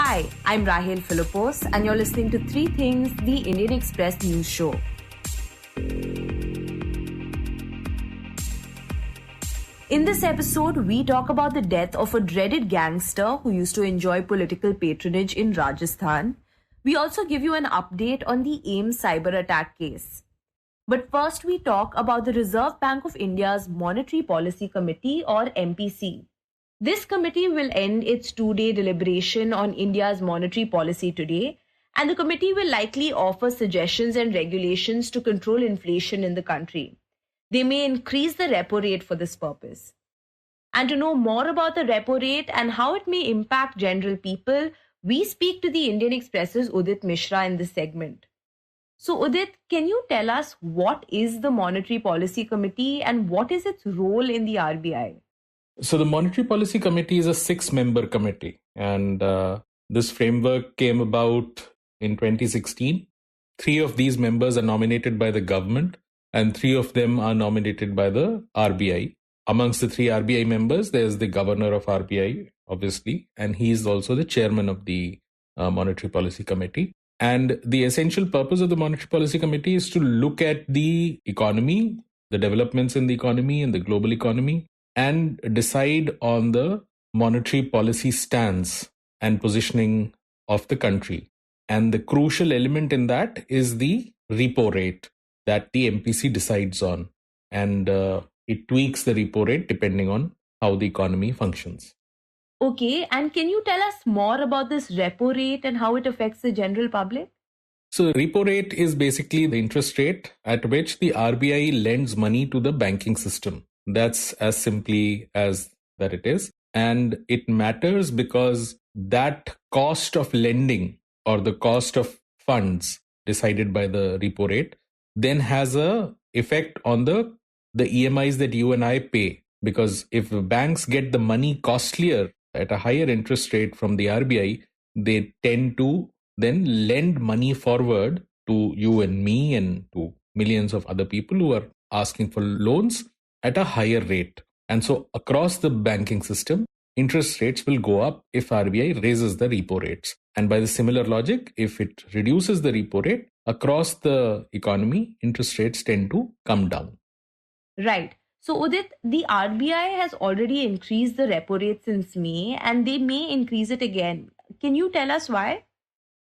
Hi, I'm Rahel Philipose, and you're listening to Three Things, the Indian Express news show. In this episode, we talk about the death of a dreaded gangster who used to enjoy political patronage in Rajasthan. We also give you an update on the AIIMS cyber attack case. But first, we talk about the Reserve Bank of India's Monetary Policy Committee, or MPC. This committee will end its two-day deliberation on India's monetary policy today, and the committee will likely offer suggestions and regulations to control inflation in the country. They may increase the repo rate for this purpose. And to know more about the repo rate and how it may impact general people, we speak to the Indian Express's Udit Misra in this segment. So Udit, can you tell us what is the Monetary Policy Committee and what is its role in the RBI? So the Monetary Policy Committee is a 6-member committee, and this framework came about in 2016. 3 of these members are nominated by the government and 3 of them are nominated by the RBI. Amongst the 3 RBI members, there's the governor of RBI, obviously, and he is also the chairman of the Monetary Policy Committee. And the essential purpose of the Monetary Policy Committee is to look at the economy, the developments in the economy and the global economy, and decide on the monetary policy stance and positioning of the country. And the crucial element in that is the repo rate that the MPC decides on. And it tweaks the repo rate depending on how the economy functions. Okay, and can you tell us more about this repo rate and how it affects the general public? So repo rate is basically the interest rate at which the RBI lends money to the banking system. That's as simply as that it is. And it matters because that cost of lending or the cost of funds decided by the repo rate then has a effect on the EMIs that you and I pay. Because if banks get the money costlier at a higher interest rate from the RBI, they tend to then lend money forward to you and me and to millions of other people who are asking for loans at a higher rate. And so across the banking system, interest rates will go up if RBI raises the repo rates. And by the similar logic, if it reduces the repo rate, across the economy, interest rates tend to come down. Right. So Udit, the RBI has already increased the repo rate since May and they may increase it again. Can you tell us why?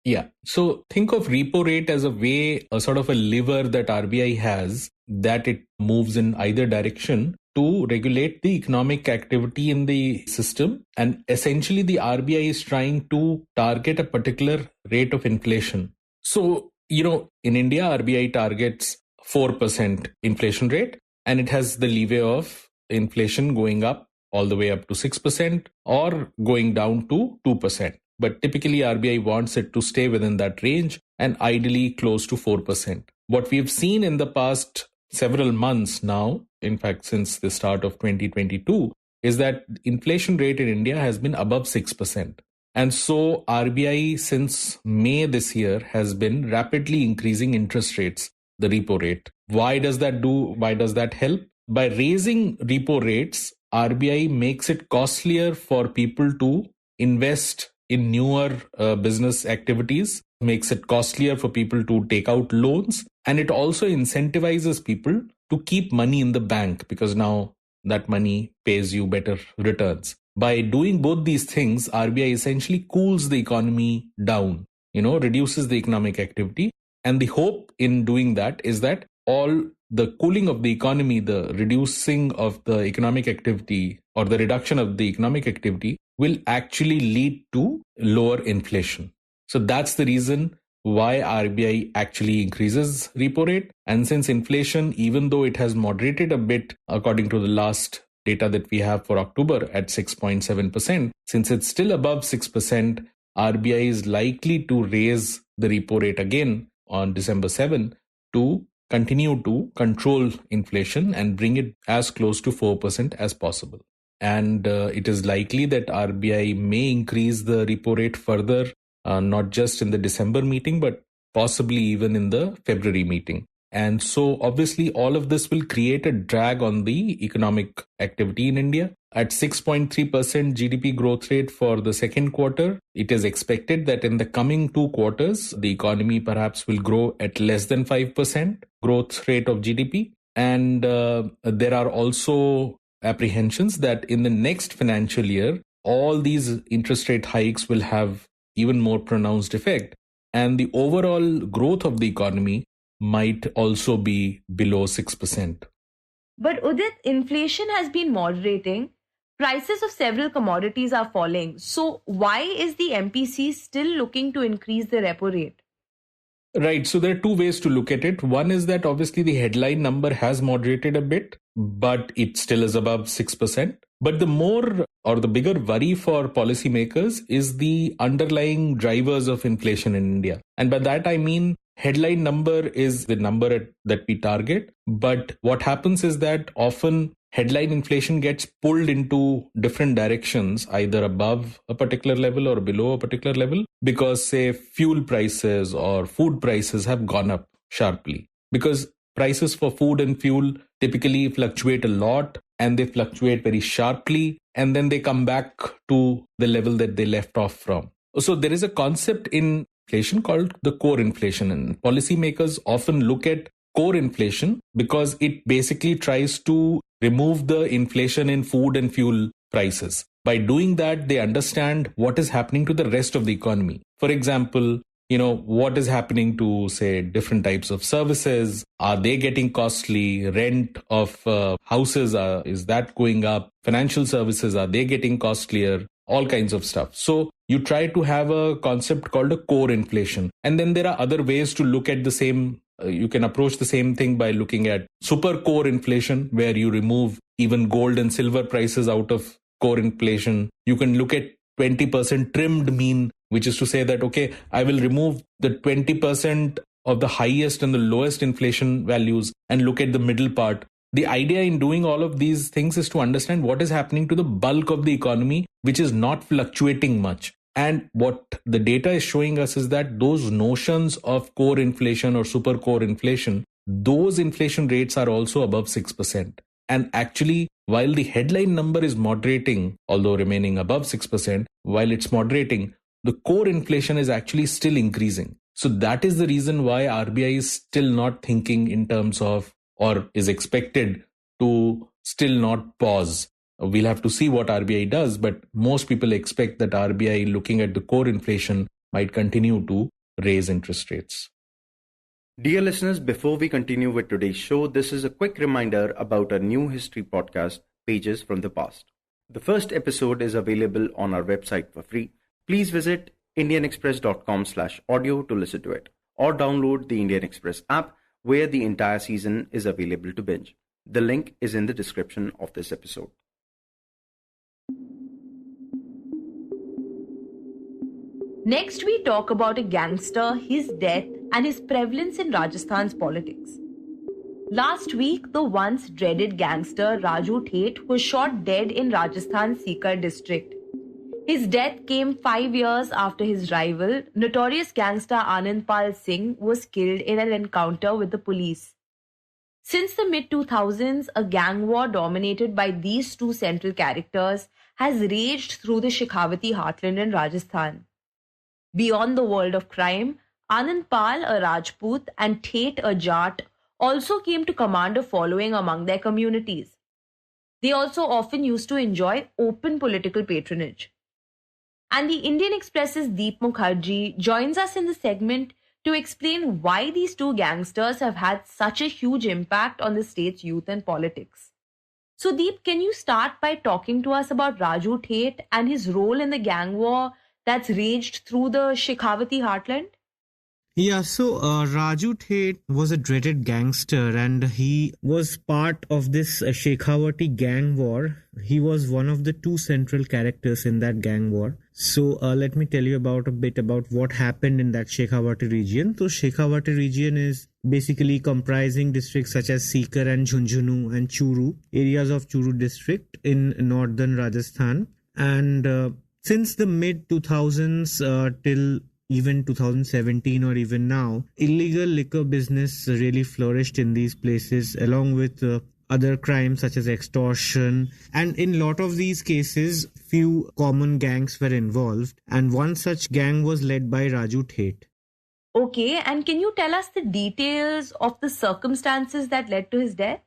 Yeah. So think of repo rate as a sort of a lever that RBI has that it moves in either direction to regulate the economic activity in the system. And essentially the RBI is trying to target a particular rate of inflation. So, in India, RBI targets 4% inflation rate, and it has the leeway of inflation going up all the way up to 6% or going down to 2%. But typically RBI wants it to stay within that range and ideally close to 4%. What we've seen in the past several months now, in fact, since the start of 2022, is that inflation rate in India has been above 6%. And so RBI since May this year has been rapidly increasing interest rates, the repo rate. Why does that help? By raising repo rates, RBI makes it costlier for people to invest in newer business activities, makes it costlier for people to take out loans, and it also incentivizes people to keep money in the bank because now that money pays you better returns. By doing both these things, RBI essentially cools the economy down, reduces the economic activity. And the hope in doing that is that all the cooling of the economy, the reducing of the economic activity or the reduction of the economic activity will actually lead to lower inflation. So that's the reason why RBI actually increases repo rate. And since inflation, even though it has moderated a bit, according to the last data that we have for October at 6.7%, since it's still above 6%, RBI is likely to raise the repo rate again on December 7 to continue to control inflation and bring it as close to 4% as possible. And it is likely that RBI may increase the repo rate further, not just in the December meeting, but possibly even in the February meeting. And so obviously all of this will create a drag on the economic activity in India. At 6.3% GDP growth rate for the second quarter, it is expected that in the coming 2 quarters, the economy perhaps will grow at less than 5% growth rate of GDP. And there are also apprehensions that in the next financial year, all these interest rate hikes will have even more pronounced effect. And the overall growth of the economy might also be below 6%. But Udit, inflation has been moderating. Prices of several commodities are falling. So why is the MPC still looking to increase the repo rate? Right. So there are two ways to look at it. One is that obviously the headline number has moderated a bit, but it still is above 6%. But the more or the bigger worry for policymakers is the underlying drivers of inflation in India. And by that, I mean headline number is the number that we target. But what happens is that often headline inflation gets pulled into different directions, either above a particular level or below a particular level, because say fuel prices or food prices have gone up sharply. Because prices for food and fuel typically fluctuate a lot, and they fluctuate very sharply, and then they come back to the level that they left off from. So there is a concept in inflation called the core inflation, and policymakers often look at core inflation because it basically tries to remove the inflation in food and fuel prices. By doing that, they understand what is happening to the rest of the economy. For example, what is happening to, say, different types of services? Are they getting costly? Rent of houses, is that going up? Financial services, are they getting costlier? All kinds of stuff. So you try to have a concept called a core inflation. And then there are other ways to look at the same. You can approach the same thing by looking at super core inflation, where you remove even gold and silver prices out of core inflation. You can look at 20% trimmed mean, which is to say that, okay, I will remove the 20% of the highest and the lowest inflation values and look at the middle part. The idea in doing all of these things is to understand what is happening to the bulk of the economy, which is not fluctuating much. And what the data is showing us is that those notions of core inflation or super core inflation, those inflation rates are also above 6%. And actually, while the headline number is moderating, although remaining above 6%, while it's moderating, the core inflation is actually still increasing. So that is the reason why RBI is still not thinking in terms of, or is expected to still not pause. We'll have to see what RBI does, but most people expect that RBI, looking at the core inflation, might continue to raise interest rates. Dear listeners, before we continue with today's show, this is a quick reminder about our new history podcast, Pages from the Past. The first episode is available on our website for free. Please visit indianexpress.com/audio to listen to it, or download the Indian Express app, where the entire season is available to binge. The link is in the description of this episode. Next, we talk about a gangster, his death, and his prevalence in Rajasthan's politics. Last week, the once dreaded gangster Raju Theth was shot dead in Rajasthan's Sikar district. His death came 5 years after his rival, notorious gangster Singh, was killed in an encounter with the police. Since the mid-2000s, a gang war dominated by these two central characters has raged through the Shekhawati heartland in Rajasthan. Beyond the world of crime, Anandpal, a Rajput, and Theth, a Jat, also came to command a following among their communities. They also often used to enjoy open political patronage. And the Indian Express's Deep Mukherjee joins us in the segment to explain why these two gangsters have had such a huge impact on the state's youth and politics. So Deep, can you start by talking to us about Raju Theth and his role in the gang war that's raged through the Shekhawati heartland? Yeah, so Raju Theth was a dreaded gangster, and he was part of this Shekhawati gang war. He was one of the two central characters in that gang war. So let me tell you a bit about what happened in that Shekhawati region. So Shekhawati region is basically comprising districts such as Sikar and Jhunjhunu and Churu, areas of Churu district in northern Rajasthan. And since the mid-2000s till even 2017 or even now, illegal liquor business really flourished in these places, along with other crimes such as extortion. And in lot of these cases, few common gangs were involved. And one such gang was led by Raju Theth. Okay, and can you tell us the details of the circumstances that led to his death?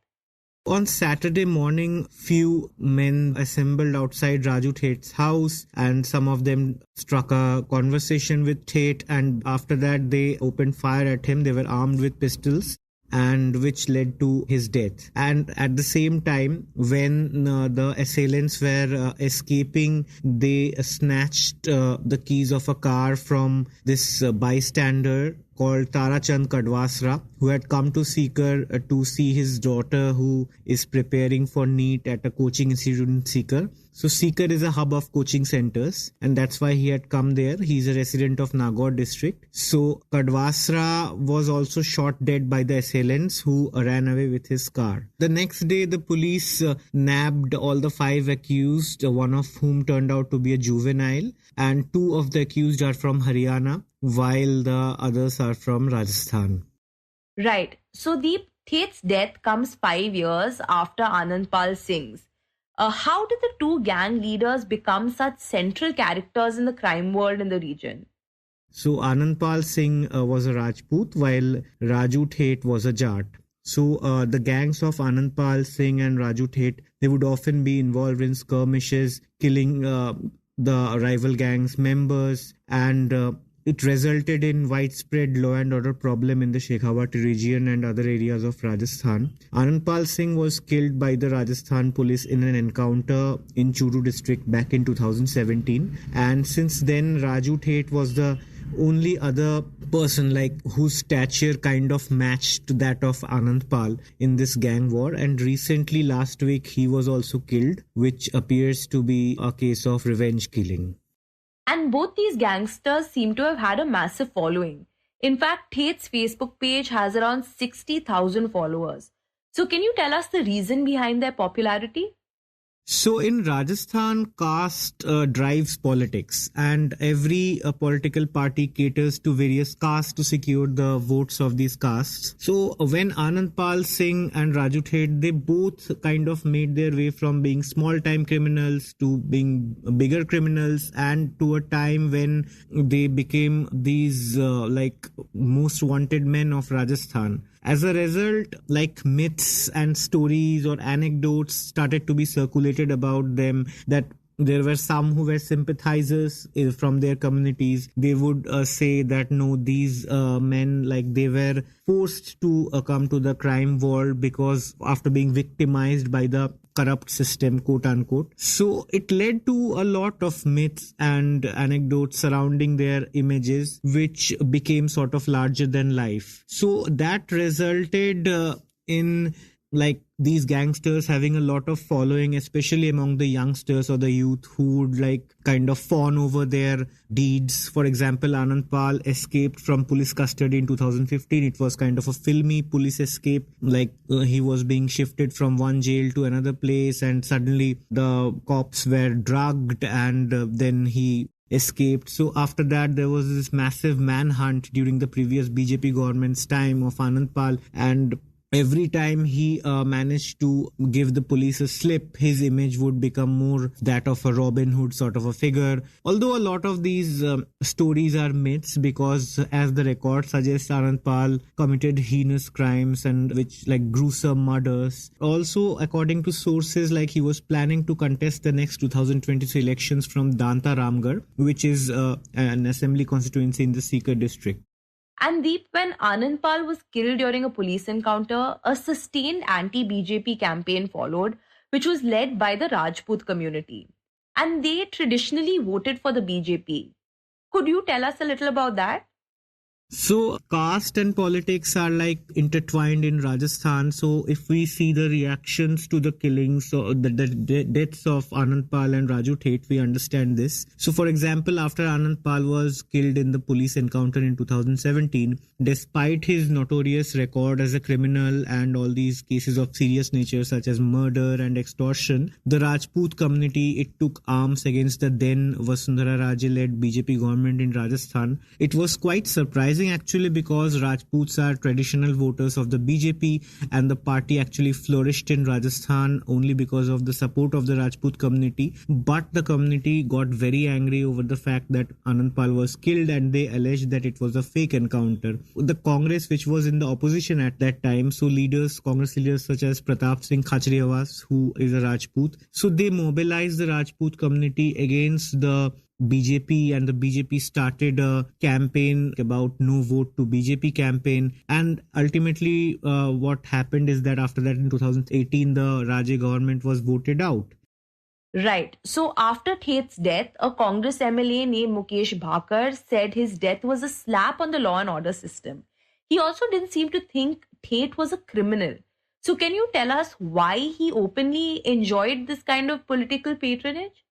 On Saturday morning, few men assembled outside Raju Theth's house, and some of them struck a conversation with Theth, and after that they opened fire at him. They were armed with pistols, and which led to his death. And at the same time, when the assailants were escaping, they snatched the keys of a car from this bystander called Tarachand Kadwasra, who had come to Sikar to see his daughter, who is preparing for NEET at a coaching institute in Sikar. So Sikar is a hub of coaching centers, and that's why he had come there. He's a resident of Nagaur district. So Kadwasra was also shot dead by the assailants, who ran away with his car. The next day, the police nabbed all the 5 accused, one of whom turned out to be a juvenile, and 2 of the accused are from Haryana, while the others are from Rajasthan. Right. So Deep, Theth's death comes 5 years after Anandpal Singh's. How did the 2 gang leaders become such central characters in the crime world in the region? So Anandpal Singh was a Rajput, while Raju Theth was a Jat. So the gangs of Anandpal Singh and Raju Theth, they would often be involved in skirmishes, killing the rival gangs members, and it resulted in widespread law and order problem in the Shekhawati region and other areas of Rajasthan. Anandpal Singh was killed by the Rajasthan police in an encounter in Churu district back in 2017. And since then, Raju Theth was the only other person whose stature kind of matched that of Anandpal in this gang war. And recently, last week, he was also killed, which appears to be a case of revenge killing. And both these gangsters seem to have had a massive following. In fact, Theth's Facebook page has around 60,000 followers. So can you tell us the reason behind their popularity? So in Rajasthan, caste drives politics, and every political party caters to various castes to secure the votes of these castes. So when Anandpal Singh and Raju Theth, they both kind of made their way from being small-time criminals to being bigger criminals, and to a time when they became these most wanted men of Rajasthan. As a result, myths and stories or anecdotes started to be circulated about them, that there were some who were sympathizers from their communities. They would say that no, these men, they were forced to come to the crime world because after being victimized by the corrupt system, quote unquote. So it led to a lot of myths and anecdotes surrounding their images, which became sort of larger than life. So that resulted in these gangsters having a lot of following, especially among the youngsters or the youth who would kind of fawn over their deeds. For example, Anandpal escaped from police custody in 2015. It was kind of a filmy police escape. He was being shifted from one jail to another place, and suddenly the cops were drugged, and then he escaped. So after that, there was this massive manhunt during the previous BJP government's time of Anandpal, and every time he managed to give the police a slip, his image would become more that of a Robin Hood sort of a figure. Although a lot of these stories are myths, because as the record suggests, Anandpal committed heinous crimes and which gruesome murders. Also, according to sources, he was planning to contest the next 2023 elections from Danta Ramgarh, which is an assembly constituency in the Sikar district. And Deep, when Anandpal was killed during a police encounter, a sustained anti-BJP campaign followed, which was led by the Rajput community. And they traditionally voted for the BJP. Could you tell us a little about that? So caste and politics are like intertwined in Rajasthan. So if we see the reactions to the killings or the deaths of Anand Pal and Raju Theth, we understand this. So for example, after Anand Pal was killed in the police encounter in 2017, despite his notorious record as a criminal and all these cases of serious nature such as murder and extortion, the Rajput community, it took arms against the then Vasundhara Raje-led BJP government in Rajasthan. It was quite surprising actually because Rajputs are traditional voters of the BJP and the party actually flourished in Rajasthan only because of the support of the Rajput community. But the community got very angry over the fact that Anand Pal was killed and they alleged that it was a fake encounter. The Congress, which was in the opposition at that time, so Congress leaders such as Pratap Singh Khachriawas, who is a Rajput, so they mobilized the Rajput community against the BJP, and the BJP started a campaign about no vote to BJP campaign. And ultimately what happened is that after that in 2018 the Raje government was voted out. Right. So after Theth's death, a Congress MLA named Mukesh Bhakar said his death was a slap on the law and order system. He also didn't seem to think Theth was a criminal. So can you tell us why he openly enjoyed this kind of political patronage?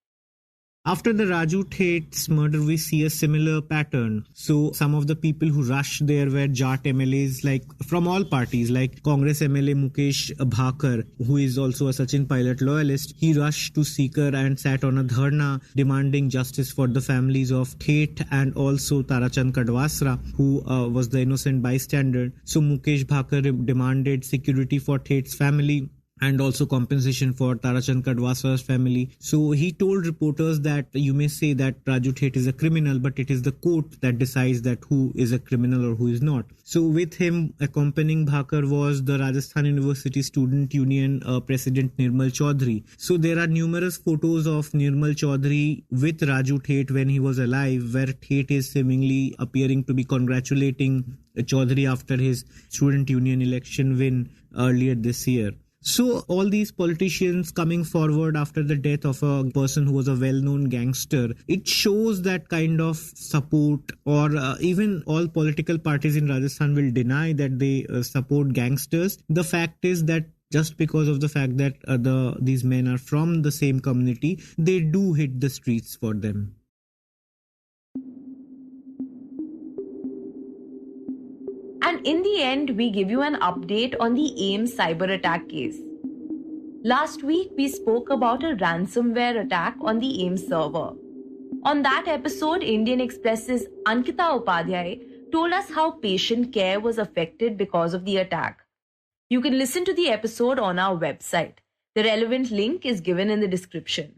After the Raju Theth's murder, we see a similar pattern. So some of the people who rushed there were Jat MLAs like from all parties, like Congress MLA Mukesh Bhakar, who is also a Sachin Pilot loyalist. He rushed to Sikar and sat on a dharna demanding justice for the families of Theth and also Tarachand Kadwasra, who was the innocent bystander. So Mukesh Bhakar demanded security for Theth's family and also compensation for Tarachand Kadwasra's family. So he told reporters that you may say that Raju Theth is a criminal, but it is the court that decides that who is a criminal or who is not. So with him accompanying Bhakar was the Rajasthan University Student Union President Nirmal Chaudhary. So there are numerous photos of Nirmal Chaudhary with Raju Theth when he was alive, where Theth is seemingly appearing to be congratulating Chaudhary after his student union election win earlier this year. So all these politicians coming forward after the death of a person who was a well-known gangster, it shows that kind of support, or even all political parties in Rajasthan will deny that they support gangsters. The fact is that just because of the fact that these men are from the same community, they do hit the streets for them. And in the end, we give you an update on the AIIMS cyber attack case. Last week, we spoke about a ransomware attack on the AIIMS server. On that episode, Indian Express's Ankita Upadhyay told us how patient care was affected because of the attack. You can listen to the episode on our website. The relevant link is given in the description.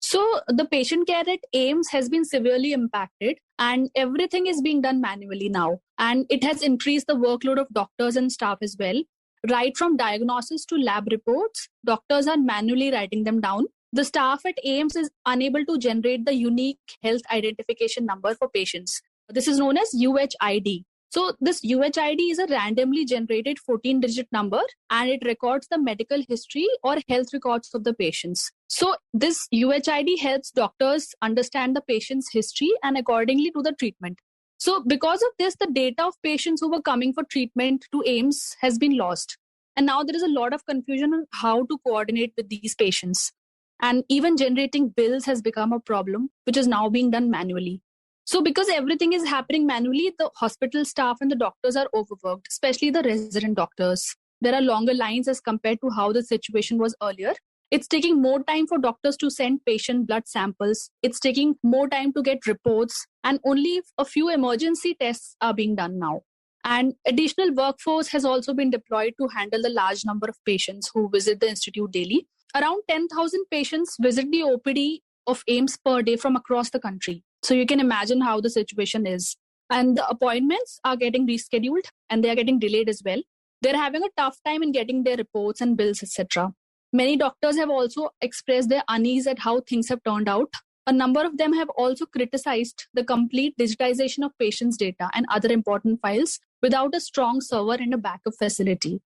So the patient care at AIIMS has been severely impacted and everything is being done manually now. And it has increased the workload of doctors and staff as well. Right from diagnosis to lab reports, doctors are manually writing them down. The staff at AIIMS is unable to generate the unique health identification number for patients. This is known as UHID. So this UHID is a randomly generated 14-digit number and it records the medical history or health records of the patients. So this UHID helps doctors understand the patient's history and accordingly to the treatment. So because of this, the data of patients who were coming for treatment to AIIMS has been lost. And now there is a lot of confusion on how to coordinate with these patients. And even generating bills has become a problem, which is now being done manually. So because everything is happening manually, the hospital staff and the doctors are overworked, especially the resident doctors. There are longer lines as compared to how the situation was earlier. It's taking more time for doctors to send patient blood samples. It's taking more time to get reports, and only a few emergency tests are being done now. And additional workforce has also been deployed to handle the large number of patients who visit the institute daily. Around 10,000 patients visit the OPD of AIIMS per day from across the country. So you can imagine how the situation is. And the appointments are getting rescheduled and they are getting delayed as well. They're having a tough time in getting their reports and bills, etc. Many doctors have also expressed their unease at how things have turned out. A number of them have also criticized the complete digitization of patients' data and other important files without a strong server and a backup facility.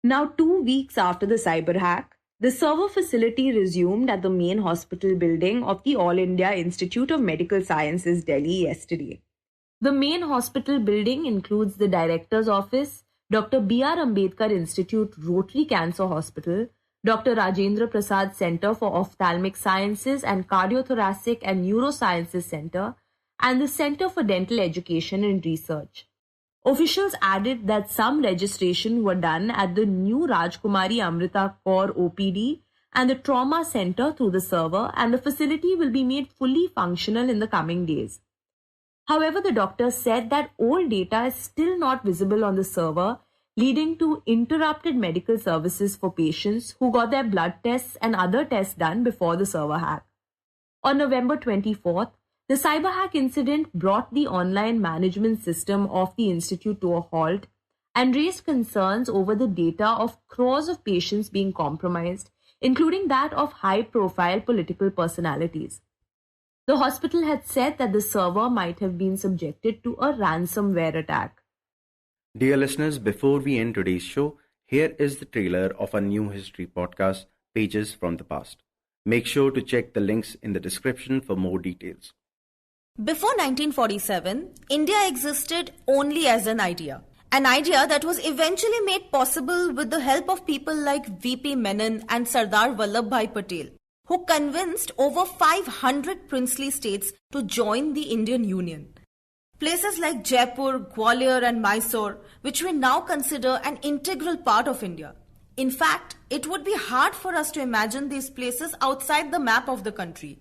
Now, 2 weeks after the cyber hack, the server facility resumed at the main hospital building of the All India Institute of Medical Sciences, Delhi, yesterday. The main hospital building includes the Director's Office, Dr. B.R. Ambedkar Institute Rotary Cancer Hospital, Dr. Rajendra Prasad Center for Ophthalmic Sciences and Cardiothoracic and Neurosciences Center, and the Center for Dental Education and Research. Officials added that some registration were done at the new Rajkumari Amrita Kaur OPD and the Trauma Center through the server, and the facility will be made fully functional in the coming days. However, the doctor said that old data is still not visible on the server, leading to interrupted medical services for patients who got their blood tests and other tests done before the server hack. On November 24th, the cyber hack incident brought the online management system of the institute to a halt and raised concerns over the data of crores of patients being compromised, including that of high-profile political personalities. The hospital had said that the server might have been subjected to a ransomware attack. Dear listeners, before we end today's show, here is the trailer of our new history podcast, Pages from the Past. Make sure to check the links in the description for more details. Before 1947, India existed only as an idea. An idea that was eventually made possible with the help of people like V.P. Menon and Sardar Vallabhbhai Patel, who convinced over 500 princely states to join the Indian Union. Places like Jaipur, Gwalior and Mysore, which we now consider an integral part of India. In fact, it would be hard for us to imagine these places outside the map of the country.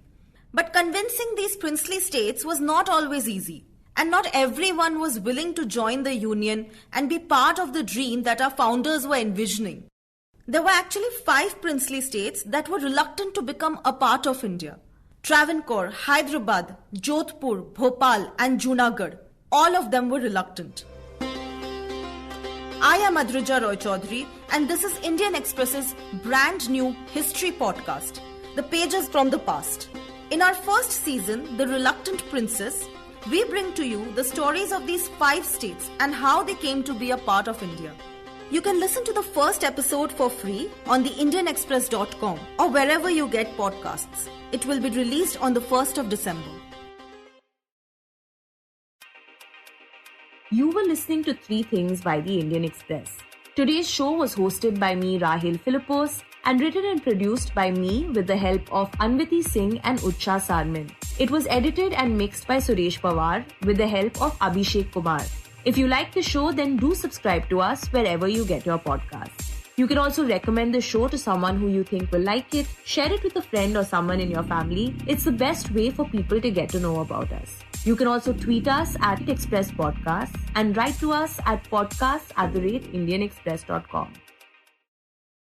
But convincing these princely states was not always easy, and not everyone was willing to join the union and be part of the dream that our founders were envisioning. There were actually 5 princely states that were reluctant to become a part of India. Travancore, Hyderabad, Jodhpur, Bhopal and Junagadh, all of them were reluctant. I am Adrija Roy Chaudhary and this is Indian Express's brand new history podcast, The Pages from the Past. In our first season, The Reluctant Princess, we bring to you the stories of these 5 states and how they came to be a part of India. You can listen to the first episode for free on the indianexpress.com or wherever you get podcasts. It will be released on the 1st of December. You were listening to 3 Things by the Indian Express. Today's show was hosted by me, Rahel Philipose, and written and produced by me with the help of Anwiti Singh and Utsa Sarmin. It was edited and mixed by Suresh Pawar with the help of Abhishek Kumar. If you like the show, then do subscribe to us wherever you get your podcasts. You can also recommend the show to someone who you think will like it, share it with a friend or someone in your family. It's the best way for people to get to know about us. You can also tweet us at Express Podcasts and write to us at podcasts@indianexpress.com.